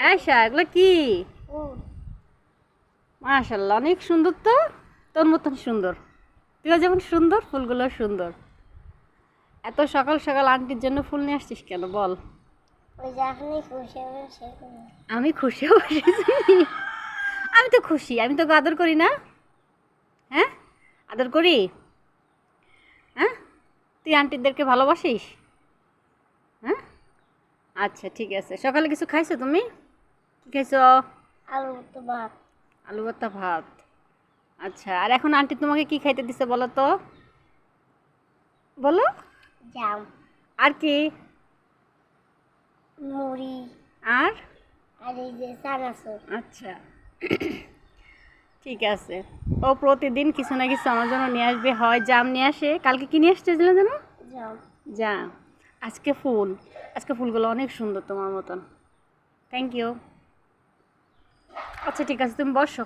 আয়শা এগুলো কি? মাশাআল্লাহ অনেক সুন্দর তো, তোর মতন সুন্দর। তুইও যেমন সুন্দর ফুলগুলো সুন্দর। এত সকাল সকাল আন্টির জন্য ফুল নিয়ে আসছিস কেন বল? আমি খুশি হয়েছি। আমি তো খুশি, আমি তো আদর করি না? হ্যাঁ আদর করি। হ্যাঁ তুই আন্টিদেরকে ভালোবাসিস? হ্যাঁ আচ্ছা ঠিক আছে। সকালে কিছু খাইছো তুমি? কি খাইছো? আলু তো ভাত। আলু ভর্তা ভাত। আচ্ছা আর এখন আন্টি তোমাকে কি খাইতে দিছে বলো তো? বলো। জাম। আর কি? মুড়ি। আর আর এই যে চানাচুর। আচ্ছা ঠিক আছে। ও প্রতিদিন কিছু না কিছু আমার জন্য নিয়ে আসবে, হয় জাম নিয়ে আসে, কালকে কি নিয়ে আসতেছিল যেন? জাম। জাম। আজকে ফুল। আজকে ফুলগুলো অনেক সুন্দর তোমার মতন। Thank you. আচ্ছা ঠিক আছে তুমি বসো।